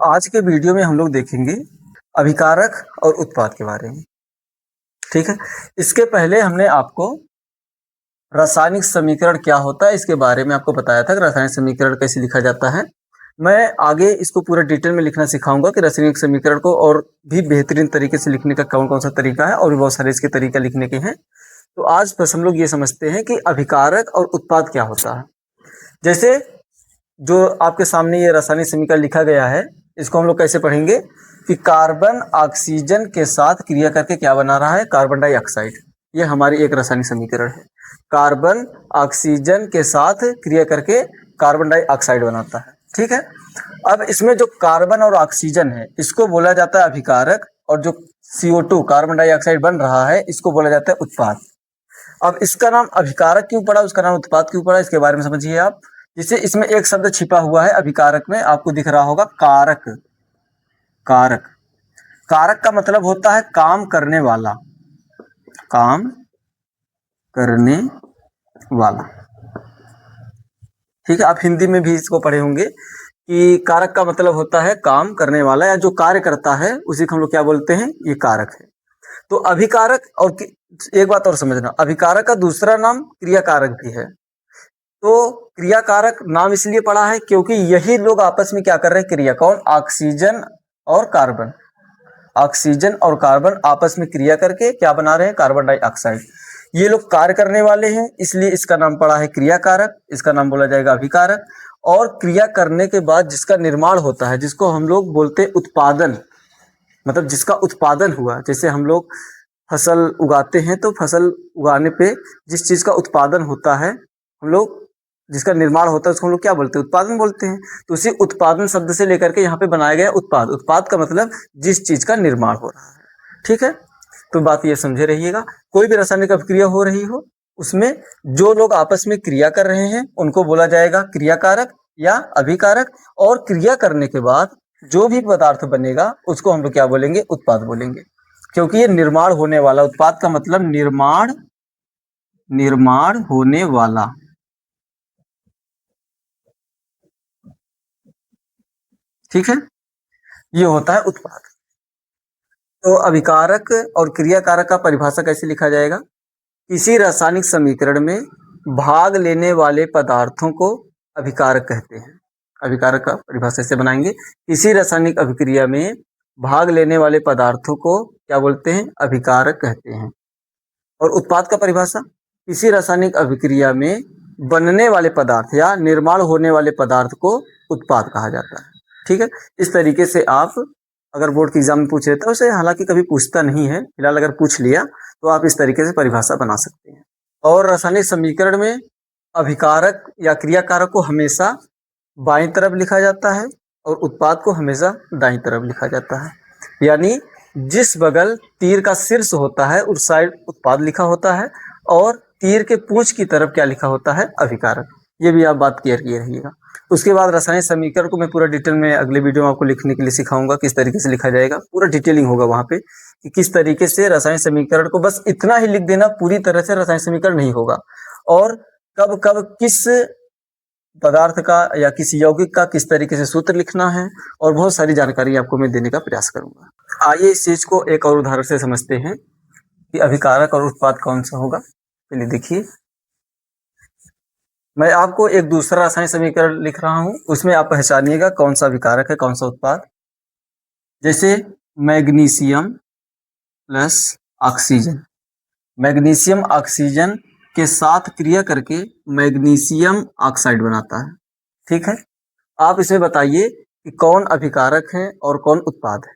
आज के वीडियो में हम लोग देखेंगे अभिकारक और उत्पाद के बारे में। ठीक है, इसके पहले हमने आपको रासायनिक समीकरण क्या होता है इसके बारे में आपको बताया था कि रासायनिक समीकरण कैसे लिखा जाता है। मैं आगे इसको पूरा डिटेल में लिखना सिखाऊंगा कि रासायनिक समीकरण को और भी बेहतरीन तरीके से लिखने का कौन कौन सा तरीका है, और भी बहुत सारे इसके तरीका लिखने के हैं। तो आज बस हम लोग ये समझते हैं कि अभिकारक और उत्पाद क्या होता है। जैसे जो आपके सामने ये रासायनिक समीकरण लिखा गया है, इसको हम लोग कैसे पढ़ेंगे कि कार्बन ऑक्सीजन के साथ क्रिया करके क्या बना रहा है, कार्बन डाइऑक्साइड। ये हमारी एक रासायनिक समीकरण है। कार्बन ऑक्सीजन के साथ क्रिया करके कार्बन डाइऑक्साइड बनाता है। ठीक है, अब इसमें जो कार्बन और ऑक्सीजन है इसको बोला जाता है अभिकारक, और जो CO2 कार्बन डाइऑक्साइड बन रहा है इसको बोला जाता है उत्पाद। अब इसका नाम अभिकारक क्यों पड़ा, उसका नाम उत्पाद क्यों पड़ा, इसके बारे में समझिए आप। जिससे इसमें एक शब्द छिपा हुआ है अभिकारक में, आपको दिख रहा होगा कारक। कारक कारक का मतलब होता है काम करने वाला, काम करने वाला। ठीक है, आप हिंदी में भी इसको पढ़े होंगे कि कारक का मतलब होता है काम करने वाला, या जो कार्य करता है उसी को हम लोग क्या बोलते हैं, ये कारक है। तो अभिकारक, और एक बात और समझना, अभिकारक का दूसरा नाम क्रियाकारक भी है। तो क्रियाकारक नाम इसलिए पड़ा है क्योंकि यही लोग आपस में क्या कर रहे हैं, क्रिया। कौन? ऑक्सीजन और कार्बन। ऑक्सीजन और कार्बन आपस में क्रिया करके क्या बना रहे हैं, कार्बन डाइऑक्साइड। ये लोग कार्य करने वाले हैं, इसलिए इसका नाम पड़ा है क्रियाकारक, इसका नाम बोला जाएगा अभिकारक। और क्रिया करने के बाद जिसका निर्माण होता है, जिसको हम लोग बोलते हैं उत्पादन, मतलब जिसका उत्पादन हुआ। जैसे हम लोग फसल उगाते हैं, तो फसल उगाने पे जिस चीज का उत्पादन होता है, हम लोग जिसका निर्माण होता है उसको हम लोग क्या बोलते हैं, उत्पादन बोलते हैं। तो उसी उत्पादन शब्द से लेकर के यहाँ पे बनाया गया उत्पाद। उत्पाद का मतलब जिस चीज का निर्माण हो रहा है। ठीक है, तो बात ये समझे रहिएगा। कोई भी रासायनिक अभिक्रिया हो रही हो, उसमें जो लोग आपस में क्रिया कर रहे हैं उनको बोला जाएगा क्रियाकारक या अभिकारक। और क्रिया करने के बाद जो भी पदार्थ बनेगा उसको हम लोग क्या बोलेंगे, उत्पाद बोलेंगे। क्योंकि ये निर्माण होने वाला, उत्पाद का मतलब निर्माण होने वाला। ठीक है, ये होता है उत्पाद। तो अभिकारक और क्रियाकारक का परिभाषा कैसे लिखा जाएगा? किसी रासायनिक समीकरण में भाग लेने वाले पदार्थों को अभिकारक कहते हैं। अभिकारक का परिभाषा से बनाएंगे, किसी रासायनिक अभिक्रिया में भाग लेने वाले पदार्थों को क्या बोलते हैं, अभिकारक कहते हैं। और उत्पाद का परिभाषा, किसी रासायनिक अभिक्रिया में बनने वाले पदार्थ या निर्माण होने वाले पदार्थ को उत्पाद कहा जाता है। ठीक है, इस तरीके से आप अगर बोर्ड के एग्जाम में पूछ लेता है, उसे हालांकि कभी पूछता नहीं है, फिलहाल अगर पूछ लिया तो आप इस तरीके से परिभाषा बना सकते हैं। और रासायनिक समीकरण में अभिकारक या क्रियाकारक को हमेशा बाईं तरफ लिखा जाता है और उत्पाद को हमेशा दाईं तरफ लिखा जाता है। यानी जिस बगल तीर का शीर्ष होता है उस साइड उत्पाद लिखा होता है, और तीर के पूंछ की तरफ क्या लिखा होता है, अभिकारक। ये भी आप बात क्लियर किए रहिएगा। उसके बाद रासायनिक समीकरण को मैं पूरा डिटेल में अगले वीडियो में आपको लिखने के लिए सिखाऊंगा, किस तरीके से लिखा जाएगा। पूरा डिटेलिंग होगा वहां पे कि किस तरीके से रासायनिक समीकरण को, बस इतना ही लिख देना, पूरी तरह से रासायनिक समीकरण नहीं होगा। और कब कब किस पदार्थ का या किस यौगिक का किस तरीके से सूत्र लिखना है, और बहुत सारी जानकारी आपको मैं देने का प्रयास करूंगा। आइए इस चीज को एक और उदाहरण से समझते हैं कि अभिकारक और उत्पाद कौन सा होगा। चलिए देखिए, मैं आपको एक दूसरा रासायनिक समीकरण लिख रहा हूं, उसमें आप पहचानिएगा कौन सा अभिकारक है कौन सा उत्पाद। जैसे magnesium plus oxygen. Magnesium oxygen के साथ क्रिया करके मैग्नीशियम ऑक्साइड बनाता है। ठीक है, आप इसमें बताइए कि कौन अभिकारक है और कौन उत्पाद है।